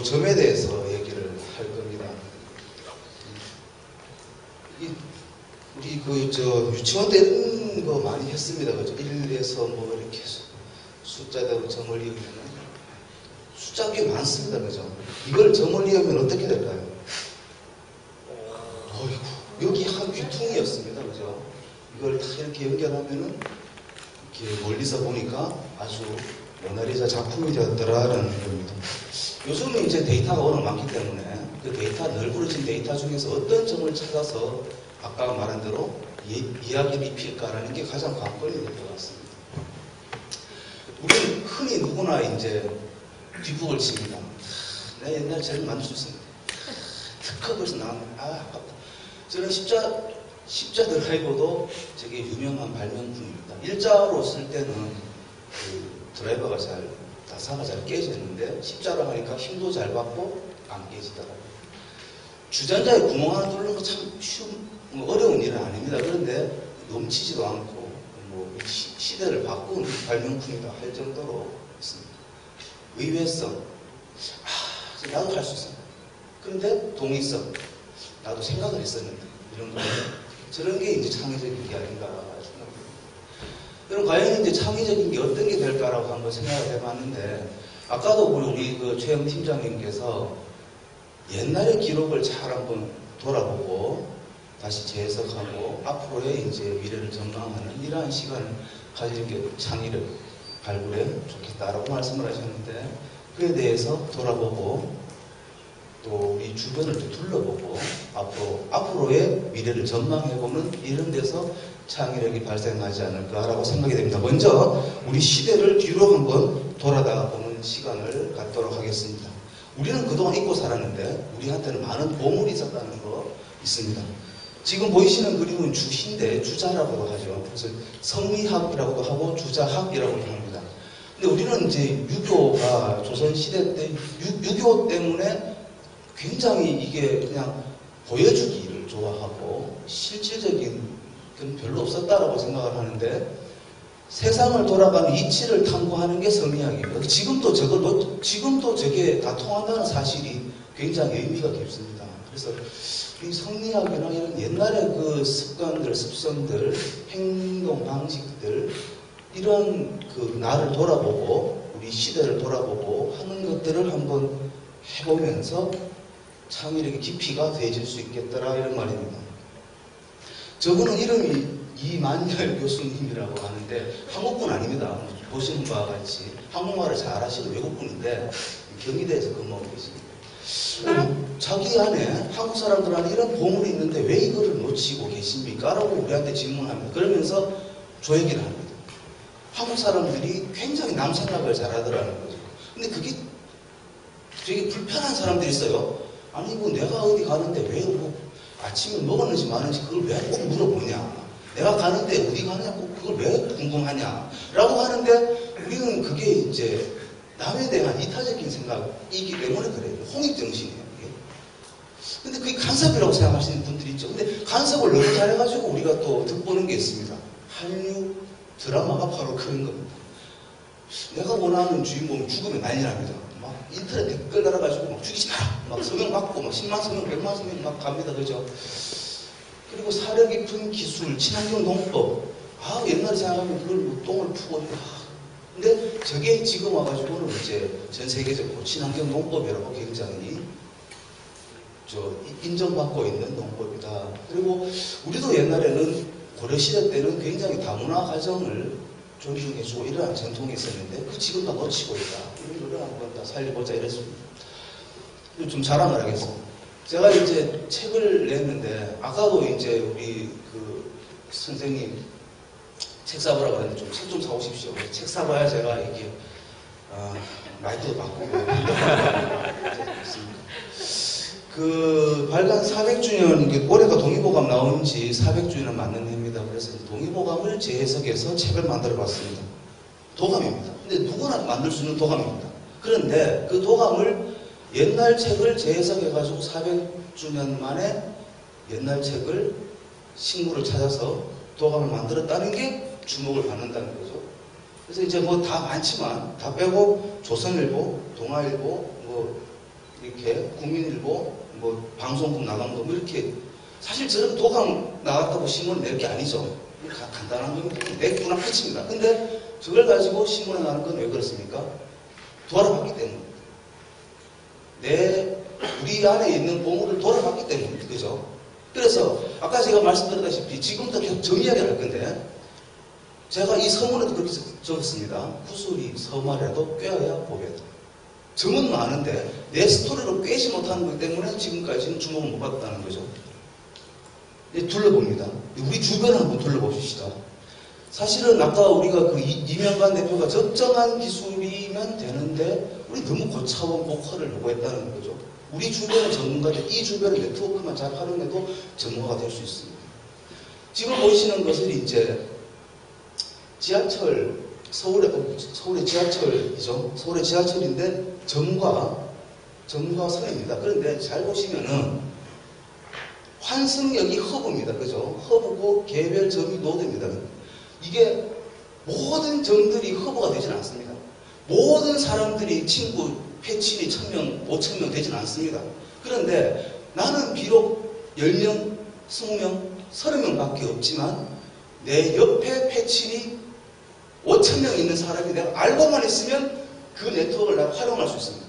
점에 대해서 얘기를 할 겁니다. 우리 유치원 때 이런 거 많이 했습니다. 그죠? 1에서 뭐 이렇게 숫자대로 점을 이으면 숫자 꽤 많습니다. 그죠? 이걸 점을 이으면 어떻게 될까요? 어이구, 여기 한 귀퉁이였습니다. 그죠? 이걸 다 이렇게 연결하면은 이렇게 멀리서 보니까 아주 모나리자 작품이 되었더라라는 겁니다. 요즘은 이제 데이터가 워낙 많기 때문에 그 데이터, 널브러진 데이터 중에서 어떤 점을 찾아서 아까 말한 대로 이야기를 입힐까라는 게 가장 관건이 될 것 같습니다. 우리는 흔히 누구나 이제 뒷북을 칩니다. 내가 옛날에 저를 만들 수 있었는데 특허에서 나왔네. 아깝다. 저는 십자 드라이버도 되게 유명한 발명품입니다. 일자로 쓸 때는 그 드라이버가 나사가 잘 깨지는데 십자로 하니까 힘도 잘 받고 안 깨지더라고요. 주전자에 구멍 하나 뚫는 거 참 어려운 일은 아닙니다. 그런데 넘치지도 않고 뭐 시대를 바꾼 발명품이다 할 정도로 있습니다. 의외성, 나도 할 수 있습니다. 그런데 동의성, 나도 생각을 했었는데 이런 거 저런 게 이제 창의적인 게 아닌가 생각합니다. 그럼 과연 이제 창의적인 게 어떤 게 될까라고 한번 생각을 해봤는데 아까도 우리 그 최영 팀장님께서 옛날의 기록을 잘 한번 돌아보고 다시 재해석하고 앞으로의 이제 미래를 전망하는 이러한 시간을 가지는 게 창의력 발굴에 좋겠다라고 말씀을 하셨는데 그에 대해서 돌아보고 또 우리 주변을 또 둘러보고 앞으로의 미래를 전망해보는 이런 데서 창의력이 발생하지 않을까라고 생각이 됩니다. 먼저 우리 시대를 뒤로 한번 돌아다 보는 시간을 갖도록 하겠습니다. 우리는 그동안 잊고 살았는데 우리한테는 많은 보물이 있었다는 거 있습니다. 지금 보이시는 그림은 주신데 주자라고도 하죠. 그래서 성리학이라고도 하고 주자학이라고도 합니다. 근데 우리는 이제 유교가 조선시대 때 유교 때문에 굉장히 이게 그냥 보여주기를 좋아하고 실질적인 건 별로 없었다라고 생각을 하는데 세상을 돌아가는 이치를 탐구하는 게 성리학이에요. 지금도 저게 다 통한다는 사실이 굉장히 의미가 깊습니다. 그래서 이 성리학이나 이런 옛날의 그 습관들, 습성들, 행동 방식들 이런 그 나를 돌아보고 우리 시대를 돌아보고 하는 것들을 한번 해보면서 창의력의 깊이가 되어질 수 있겠더라 이런 말입니다. 저분은 이름이 이만열 교수님이라고 하는데 한국분 아닙니다. 보시는 바와 같이 한국말을 잘 하시는 외국분인데 경희대에서 근무하고 계십니다. 자기 안에 한국 사람들 안에 이런 보물이 있는데 왜 이거를 놓치고 계십니까? 라고 우리한테 질문합니다. 그러면서 조 얘기를 합니다. 한국 사람들이 굉장히 남 생각을 잘하더라는 거죠. 근데 그게 되게 불편한 사람들이 있어요. 아니 뭐 내가 어디 가는데 왜 뭐 아침에 먹었는지 마는지 그걸 왜 꼭 물어보냐. 내가 가는데 어디 가느냐 꼭 그걸 왜 궁금하냐 라고 하는데 우리는 그게 이제 남에 대한 이타적인 생각이기 때문에 그래요. 홍익정신이에요. 근데 그게 간섭이라고 생각하시는 분들이 있죠. 근데 간섭을 너무 잘해가지고 우리가 또 득보는 게 있습니다. 한류 드라마가 바로 그런 겁니다. 내가 원하는 주인공이 죽으면 난리 납니다. 막 인터넷 댓글 달아가지고 막 죽이지 마라. 막 서명 받고 막 10만 서명, 100만 서명 막 갑니다. 그죠? 그리고 사려 깊은 기술, 친환경 농법. 옛날에 생각하면 그걸 뭐 똥을 푸고 근데 저게 지금 와가지고는 이제 전 세계적으로 친환경 농법이라고 굉장히 인정받고 있는 농법이다. 그리고 우리도 옛날에는 고려시대 때는 굉장히 다문화 가정을 존중해주고 이러한 전통이 있었는데 그 지금 다 놓치고 있다. 이런 거를 한번 다 살려보자 이랬습니다. 좀 자랑을 하겠습니다. 제가 이제 책을 냈는데 아까도 이제 우리 그 선생님 책 사보라고 했는데 좀 책 좀 사오십시오. 책 사봐야 제가 이게 마이크도 바꾸고 그 발간 400주년 올해가 동의보감 나온 지 400주년 맞는 해입니다. 그래서 동의보감을 재해석해서 책을 만들어 봤습니다. 도감입니다. 근데 누구나 만들 수 있는 도감입니다. 그런데 그 도감을 옛날 책을 재해석해가지고 400주년 만에 옛날 책을 신구를 찾아서 도감을 만들었다는 게 주목을 받는다는 거죠. 그래서 이제 뭐 다 많지만 다 빼고 조선일보, 동아일보, 뭐 이렇게 국민일보, 뭐 방송국 나간거 뭐 이렇게 사실 저는 도감 나갔다고 신문을 낼 게 아니죠. 간단한 겁니다. 냈구나 끝입니다. 근데 저걸 가지고 신문에 나는 건 왜 그렇습니까? 돌아봤기 때문입니다. 우리 안에 있는 보물을 돌아봤기 때문입니다. 그죠? 그래서 아까 제가 말씀드렸다시피 지금도 계속 정 이야기를 할 건데 제가 이 서문에도 그렇게 적었습니다. 구슬이 서말에도 꿰어야 보배다. 점은 많은데 내 스토리로 꿰지 못하는 것 때문에 지금까지는 주목을 못 받았다는 거죠. 둘러봅니다. 우리 주변을 한번 둘러봅시다. 사실은 아까 우리가 그 이명관 대표가 적정한 기술이면 되는데 우리 너무 고차원 고퀄을 요구했다는 거죠. 우리 주변의 전문가들, 이 주변의 네트워크만 잘 활용해도 전문가가 될 수 있습니다. 지금 보시는 것은 이제 지하철, 서울의 지하철이죠. 서울의 지하철인데 점과선입니다. 그런데 잘 보시면은 환승역이 허브입니다. 그죠? 허브고 개별 점이 노드입니다. 이게 모든 점들이 허브가 되지는 않습니다. 모든 사람들이 친구, 패친이 1000명, 5000명 되지는 않습니다. 그런데 나는 비록 10명, 20명, 30명 밖에 없지만 내 옆에 패친이 5000명 있는 사람이 내가 알고만 있으면 그 네트워크를 내가 활용할 수 있습니다.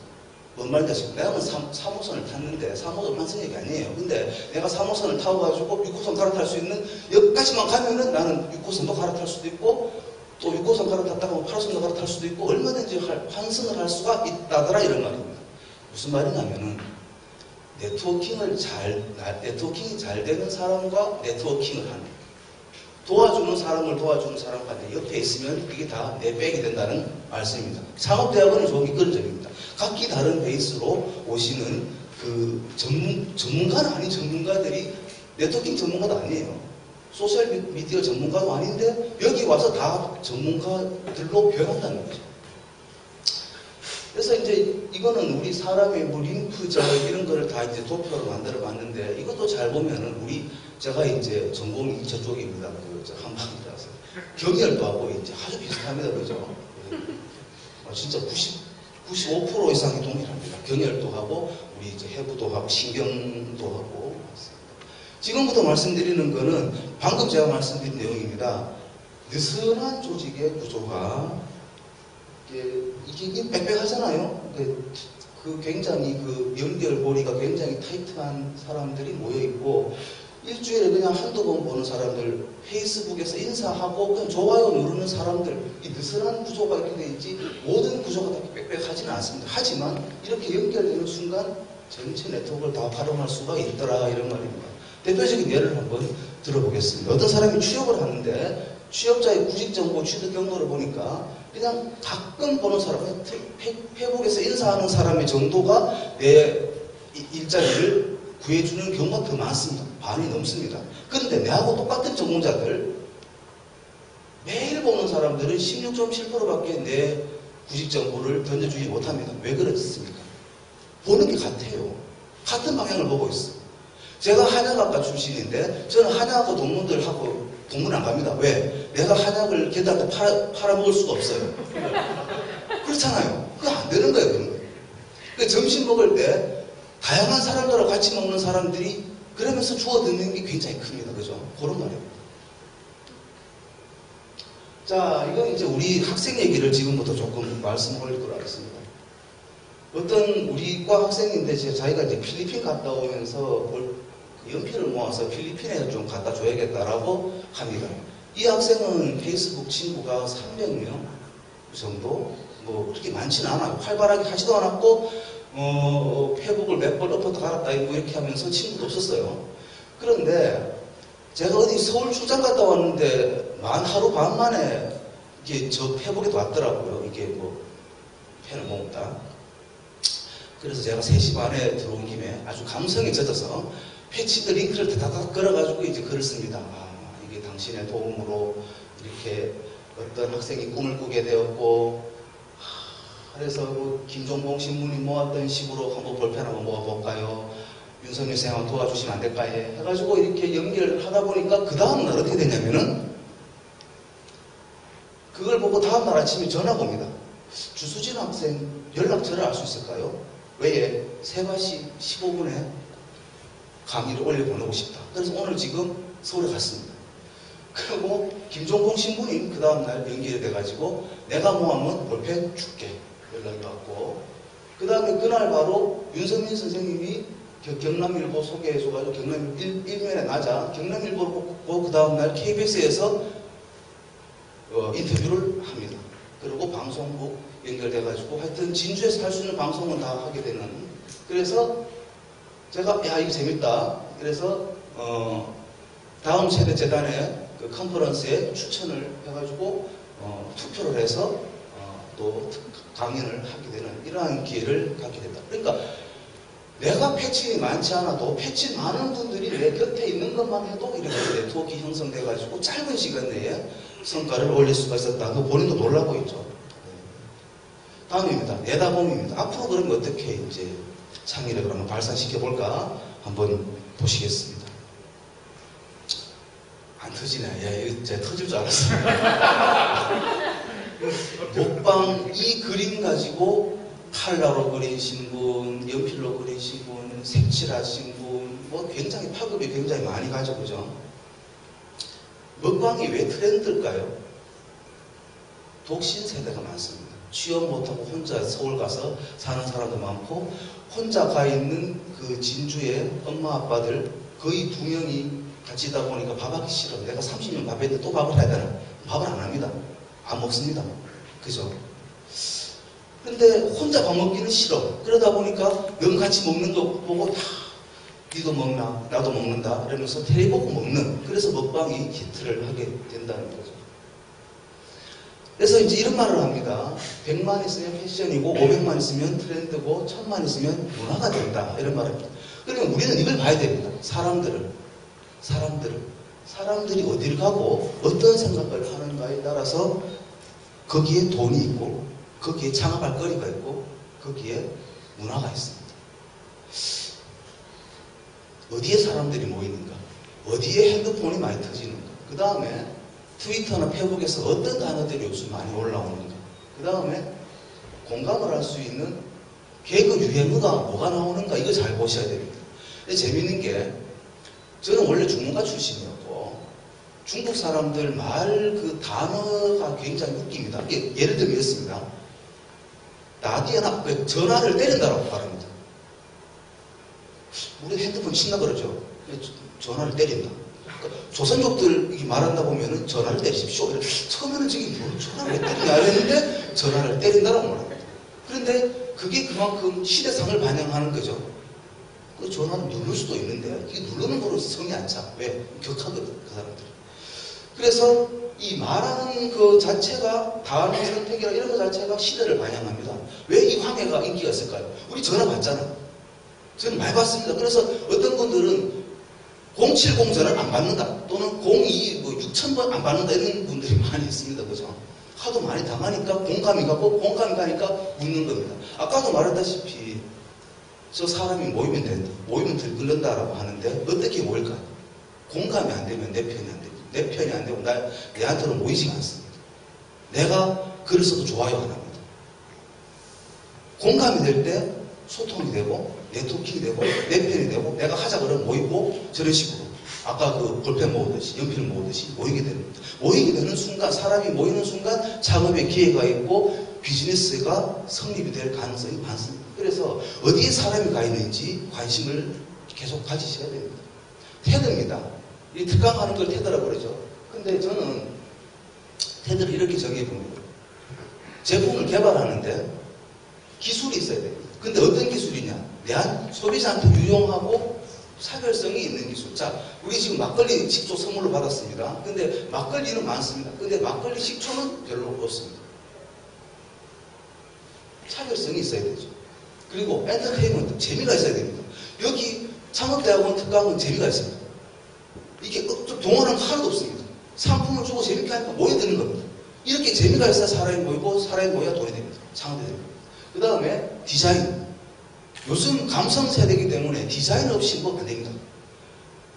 뭔 말인지 아시죠? 내가 3호선을 탔는데 3호선 환승역이 아니에요. 근데 내가 3호선을 타고 가지고 6호선 갈아탈 수 있는 여기까지만 가면은 나는 6호선도 갈아탈 수도 있고 또 6호선 갈아탔다가 8호선도 갈아탈 수도 있고 얼마든지 환승을 할 수가 있다더라 이런 말입니다. 무슨 말이냐면은 네트워킹이 잘 되는 사람과 네트워킹을 하는 도와주는 사람을 도와주는 사람과 옆에 있으면 이게 다 내 백이 된다는 말씀입니다. 창업대학원은 좋은 게 그런 점입니다. 각기 다른 베이스로 오시는 그 전문가는 아닌 전문가들이 네트워킹 전문가도 아니에요. 소셜미디어 전문가도 아닌데 여기 와서 다 전문가들로 변한다는 거죠. 그래서 이제 이거는 우리 사람의 뭐 링크절 이런 거를 다 이제 도표로 만들어 봤는데 이것도 잘 보면은 제가 이제 전공이 저쪽입니다. 한방이라서 경열도 하고 이제 아주 비슷합니다. 그죠? 진짜 95% 이상이 동일합니다. 경열도 하고 우리 이제 해부도 하고 신경도 하고 지금부터 말씀드리는 거는 방금 제가 말씀드린 내용입니다. 느슨한 조직의 구조가 이게 빽빽하잖아요. 그 굉장히 그 연결고리가 굉장히 타이트한 사람들이 모여 있고 일주일에 그냥 한두 번 보는 사람들, 페이스북에서 인사하고 그냥 좋아요 누르는 사람들, 이 느슨한 구조가 이렇게 돼 있지 모든 구조가 다 빽빽하지는 않습니다. 하지만 이렇게 연결되는 순간 전체 네트워크를 다 활용할 수가 있더라 이런 말입니다. 대표적인 예를 한번 들어보겠습니다. 어떤 사람이 취업을 하는데 취업자의 구직정보 취득 경로를 보니까 그냥 가끔 보는 사람, 페이북에서 인사하는 사람의 정도가 내 일자리를 구해주는 경우가 더 많습니다. 반이 넘습니다. 그런데 내하고 똑같은 전공자들 매일 보는 사람들은 16.7%밖에 내 구직정보를 던져주지 못합니다. 왜 그렇습니까? 보는 게 같아요. 같은 방향을 보고 있어요. 제가 한약학과 출신인데 저는 한약학과 동문들하고 동문 안 갑니다. 왜? 내가 한약을 걔들한테 팔아먹을 수가 없어요. 그렇잖아요. 그거 안 되는 거예요. 그런 거. 그러니까 점심 먹을 때 다양한 사람들하고 같이 먹는 사람들이 그러면서 주워 듣는 게 굉장히 큽니다. 그죠? 그런 말입니다. 자, 이건 이제 우리 학생 얘기를 지금부터 조금 말씀을 올리도록 하겠습니다. 어떤 우리 과 학생인데 자기가 이제 필리핀 갔다 오면서 연필을 모아서 필리핀에 좀 갖다 줘야겠다라고 합니다. 이 학생은 페이스북 친구가 300명 정도, 뭐 그렇게 많지는 않아요. 활발하게 하지도 않았고 페북을 몇 번 엎었다 갈았다 이렇게 하면서 친구도 없었어요. 그런데 제가 어디 서울 출장 갔다 왔는데 하루 반 만에 이게 저 페북에도 왔더라고요. 이게 뭐 펜을 모았다. 그래서 제가 3시 반에 들어온 김에 아주 감성에 젖어서 패치들 링크를 다다닥 걸어가지고 이제 글을 씁니다. 이게 당신의 도움으로 이렇게 어떤 학생이 꿈을 꾸게 되었고 그래서 뭐 김종봉 신부님 모았던 식으로 한번 볼펜 한번 모아볼까요? 윤석열 선생님 도와주시면 안 될까요? 해가지고 이렇게 연결을 하다 보니까 그 다음날 어떻게 되냐면은 그걸 보고 다음날 아침에 전화가 옵니다. 주수진 학생 연락처를 알 수 있을까요? 외에 새밭이 15분에 강의를 올려보내고 싶다. 그래서 오늘 지금 서울에 갔습니다. 그리고 김종공 신부님 그 다음날 연결이 돼가지고 내가 모아면 볼펜 줄게 연락이 왔고, 그 다음에 그날 바로 윤석민 선생님이 경남일보 소개해줘가지고 경남일보 일면에 나자 경남일보를 뽑고 그 다음날 KBS에서 인터뷰를 합니다. 그리고 방송국 연결돼가지고 하여튼 진주에서 할 수 있는 방송은 다 하게 되는. 그래서 제가 야 이거 재밌다. 그래서 다음 세대 재단의 그 컨퍼런스에 추천을 해가지고 투표를 해서 또 강연을 하게 되는 이러한 기회를 갖게 된다. 그러니까 내가 패친이 많지 않아도 패친 많은 분들이 내 곁에 있는 것만 해도 이렇게 네트워크 형성돼가지고 짧은 시간 내에 성과를 올릴 수가 있었다. 그 본인도 놀라고 있죠. 다음입니다. 내다봄입니다. 앞으로 그러면 어떻게 이제 창의력을 한번 발산시켜 볼까 한번 보시겠습니다. 안 터지네. 야, 이거 제가 터질 줄 알았어. 먹방 이 그림 가지고 칼라로 그리신 분, 연필로 그리신 분, 색칠하신 분, 뭐 굉장히 파급이 굉장히 많이 가죠, 그죠? 먹방이 왜 트렌드일까요? 독신 세대가 많습니다. 취업 못하고 혼자 서울 가서 사는 사람도 많고, 혼자 가 있는 그 진주의 엄마 아빠들 거의 2명이 같이 있다 보니까 밥하기 싫어. 내가 30년 밥 했는데 또 밥을 해야 되나? 밥을 안 합니다. 안 먹습니다. 그죠? 근데 혼자 밥 먹기는 싫어. 그러다 보니까 넌 같이 먹는 거 보고 다 니도 먹나? 나도 먹는다. 이러면서 테레비 보고 먹는. 그래서 먹방이 히트를 하게 된다는 거죠. 그래서 이제 이런 말을 합니다. 100만 있으면 패션이고 500만 있으면 트렌드고 1000만 있으면 문화가 된다. 이런 말을 합니다. 그러면 우리는 이걸 봐야 됩니다. 사람들이 어디를 가고 어떤 생각을 하는가에 따라서 거기에 돈이 있고 거기에 창업할 거리가 있고 거기에 문화가 있습니다. 어디에 사람들이 모이는가? 어디에 핸드폰이 많이 터지는가? 그 다음에 트위터나 페이북에서 어떤 단어들이 요즘 많이 올라오는가? 그 다음에 공감을 할 수 있는 개그 유행어가 뭐가 나오는가? 이거 잘 보셔야 됩니다. 근데 재밌는 게 저는 원래 중문가 출신이었고 중국 사람들 말 그 단어가 굉장히 웃깁니다. 예를 들면 이렇습니다. 나디아나 전화를 때린다라고 말합니다. 우리 핸드폰 친다 그러죠. 전화를 때린다. 그러니까 조선족들 말한다 보면은 전화를 때리십시오. 처음에는 저기 뭐 전화를 왜 때리냐 이랬는데 전화를 때린다라고 말합니다. 그런데 그게 그만큼 시대상을 반영하는 거죠. 그 전화를 누를 수도 있는데 이게 누르는 거로 성이 안 차. 왜? 격하거든 그 사람들이. 그래서 이 말하는 그 자체가 단어 선택이나 이런 거 자체가 시대를 반영합니다. 왜 이 황해가 인기가 있을까요? 우리 전화 받잖아. 저는 많이 받습니다. 그래서 어떤 분들은 070 전화를 안 받는다. 또는 02, 6000번 안 받는다. 이런 분들이 많이 있습니다. 그죠? 하도 많이 당하니까 공감이 가고 공감이 가니까 묻는 겁니다. 아까도 말했다시피 저 사람이 모이면 된다. 모이면 들끓는다라고 하는데 어떻게 모일까요? 공감이 안 되면 내 편이 안 됩니다. 내 편이 안 되고 내한테는 모이지가 않습니다. 내가 글을 써도 좋아요 안 합니다. 공감이 될 때 소통이 되고 네트워킹이 되고 내 편이 되고 내가 하자 그러면 모이고 저런 식으로 아까 그 볼펜 모으듯이 연필을 모으듯이 모이게 됩니다. 모이게 되는 순간 사람이 모이는 순간 창업의 기회가 있고 비즈니스가 성립이 될 가능성이 많습니다. 그래서 어디에 사람이 가 있는지 관심을 계속 가지셔야 됩니다. 테드입니다. 이 특강하는 걸 테드라고 그러죠. 근데 저는 테드를 이렇게 정의해봅니다. 제품을 개발하는데 기술이 있어야 됩니다. 근데 어떤 기술이냐? 대한 소비자한테 유용하고 차별성이 있는 기술. 자, 우리 지금 막걸리 식초 선물로 받았습니다. 근데 막걸리는 많습니다. 근데 막걸리 식초는 별로 없습니다. 차별성이 있어야 되죠. 그리고 엔터테인먼트, 재미가 있어야 됩니다. 여기 창업대학원 특강은 재미가 있습니다. 이게 동원한 거 하나도 없습니다. 상품을 주고 재밌게 하니까 모여드는 겁니다. 이렇게 재미가 있어야 사람이 모이고 사람이 모여야 돈이 됩니다. 창업이 됩니다. 그 다음에 디자인. 요즘 감성 세대이기 때문에 디자인 없이 뭐 안 됩니다.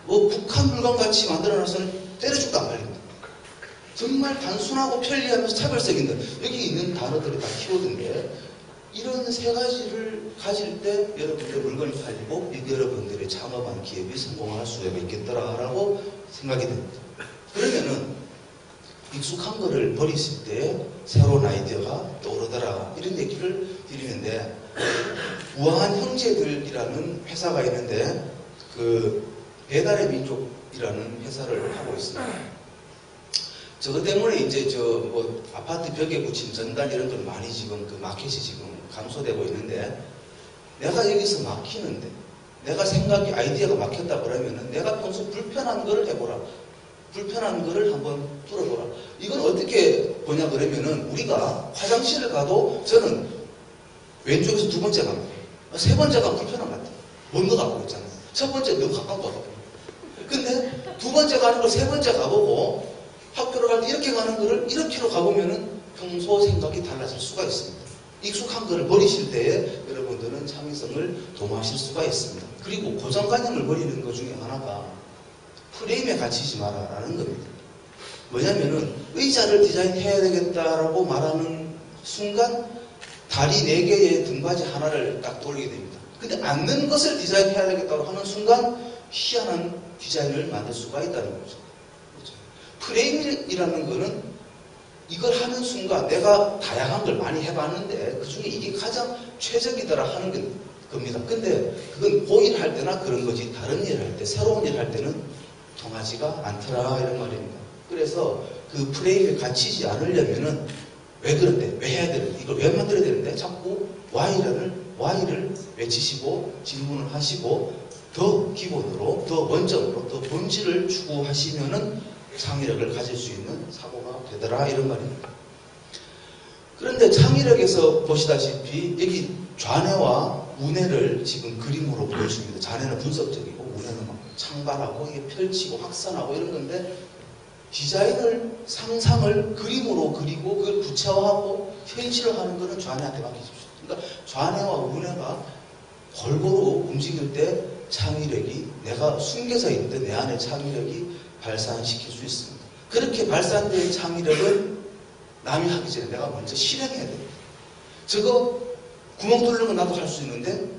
뭐 북한 물건같이 만들어놔서는 때려죽도 안 말립니다. 정말 단순하고 편리하면서 차별성인데 여기 있는 단어들이 다 키워드인데 이런 세 가지를 가질 때 여러분들의 물건이 팔리고 여러분들의 창업한 기업이 성공할 수가 있겠더라라고 생각이 됩니다. 그러면은 익숙한 거를 버리실 때 새로운 아이디어가 떠오르더라 이런 얘기를 드리는데, 우아한 형제들이라는 회사가 있는데 그 배달의 민족이라는 회사를 하고 있습니다. 저거 때문에 이제 뭐 아파트 벽에 붙인 전단 이런 걸 많이 지금 그 마켓이 지금 감소되고 있는데, 내가 여기서 막히는데 내가 생각이 아이디어가 막혔다 그러면은 내가 평소 불편한 거를 해보라. 불편한 거를 한번 뚫어보라. 이걸 어떻게 보냐 그러면은, 우리가 화장실을 가도 저는 왼쪽에서 두 번째 갑니다. 세 번째가 불편한 것 같아요. 먼 거 가고 있잖아요. 첫 번째 너무 가까운 거 같아요. 근데 두 번째 가는 걸 세 번째 가보고 학교를 갈 때 이렇게 가는 거를 이렇게로 가보면은 평소 생각이 달라질 수가 있습니다. 익숙한 거를 버리실 때에 여러분들은 창의성을 도모하실 수가 있습니다. 그리고 고정관념을 버리는 것 중에 하나가 프레임에 갇히지 마라라는 겁니다. 뭐냐면은 의자를 디자인해야 되겠다라고 말하는 순간 다리 4개에 등받이 하나를 딱 돌리게 됩니다. 근데 앉는 것을 디자인해야 되겠다고 하는 순간 희한한 디자인을 만들 수가 있다는 거죠. 그렇죠? 프레임이라는 거는 이걸 하는 순간 내가 다양한 걸 많이 해봤는데 그 중에 이게 가장 최적이더라 하는 겁니다. 근데 그건 고일 할 때나 그런 거지, 다른 일을 할 때, 새로운 일을 할 때는 통하지가 않더라 이런 말입니다. 그래서 그 프레임에 갇히지 않으려면은 왜 그런데, 왜 해야 되는데, 이걸 왜 만들어야 되는데 자꾸 Y를 외치시고 질문을 하시고 더 기본으로, 더 원점으로, 더 본질을 추구하시면은 창의력을 가질 수 있는 사고가 되더라 이런 말입니다. 그런데 창의력에서 보시다시피 여기 좌뇌와 우뇌를 지금 그림으로 보여줍니다. 좌뇌는 분석적이고 우뇌는 막 창발하고 이게 펼치고 확산하고 이런 건데, 디자인을, 상상을 그림으로 그리고 그걸 구체화하고 현실을 하는 것은 좌뇌한테 맡기십시오. 그러니까 좌뇌와 우뇌가 골고루 움직일 때 창의력이, 내가 숨겨져 있던 내 안의 창의력이 발산시킬 수 있습니다. 그렇게 발산된 창의력은 남이 하기 전에 내가 먼저 실행해야 됩니다. 저거 구멍 뚫는 건 나도 할 수 있는데,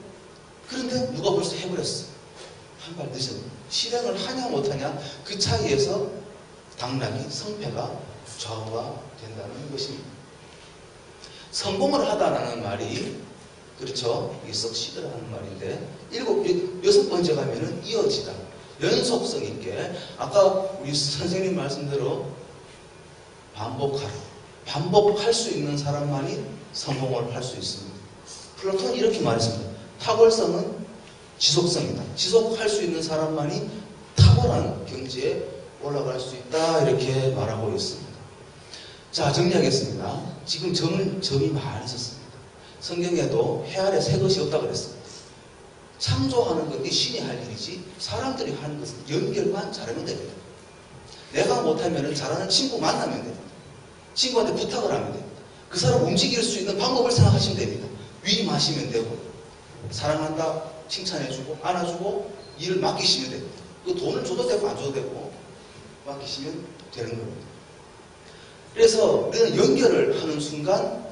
그런데 누가 벌써 해버렸어. 한 발 늦었네. 실행을 하냐 못하냐 그 차이에서 당락이, 성패가 좌우가 된다는 것입니다. 성공을 하다라는 말이, 그렇죠, 이게 석시드라는 말인데, 여섯 번째 가면은 이어지다, 연속성 있게, 아까 우리 선생님 말씀대로 반복할 수 있는 사람만이 성공을 할 수 있습니다. 플라톤이 이렇게 말했습니다. 탁월성은 지속성이다. 지속할 수 있는 사람만이 탁월한 경지에 올라갈 수 있다 이렇게 말하고 있습니다. 자, 정리하겠습니다. 지금 점이 많이 있었습니다. 성경에도 해 아래 새 것이 없다고 그랬습니다. 창조하는 것이 신이 할 일이지 사람들이 하는 것은 연결만 잘하면 됩니다. 내가 못하면 잘하는 친구 만나면 됩니다. 친구한테 부탁을 하면 됩니다. 그 사람 움직일 수 있는 방법을 생각하시면 됩니다. 위임하시면 되고, 사랑한다 칭찬해주고 안아주고 일을 맡기시면 됩니다. 그 돈을 줘도 되고 안 줘도 되고 맡기시면 되는 겁니다. 그래서 우리는 연결을 하는 순간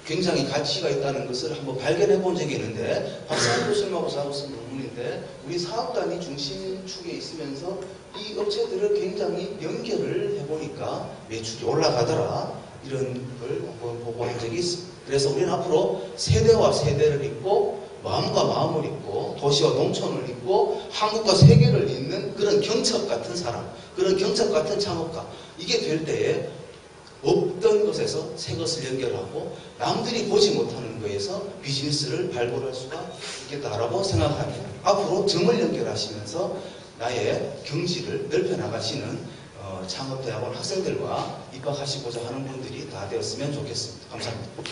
굉장히 가치가 있다는 것을 한번 발견해 본 적이 있는데, 박사님 교수님하고 저하고 쓴 논문인데, 우리 사업단이 중심축에 있으면서 이 업체들을 굉장히 연결을 해보니까 매출이 올라가더라 이런 걸 한번 보고 한 적이 있습니다. 그래서 우리는 앞으로 세대와 세대를 잇고 마음과 마음을 잇고 도시와 농촌을 잇고 한국과 세계를 잇는 그런 경첩 같은 사람, 그런 경첩 같은 창업가, 이게 될 때에 없던 것에서 새 것을 연결하고 남들이 보지 못하는 것에서 비즈니스를 발굴할 수가 있겠다라고 생각합니다. 앞으로 점을 연결하시면서 나의 경지를 넓혀나가시는 창업대학원 학생들과 입학하시고자 하는 분들이 다 되었으면 좋겠습니다. 감사합니다.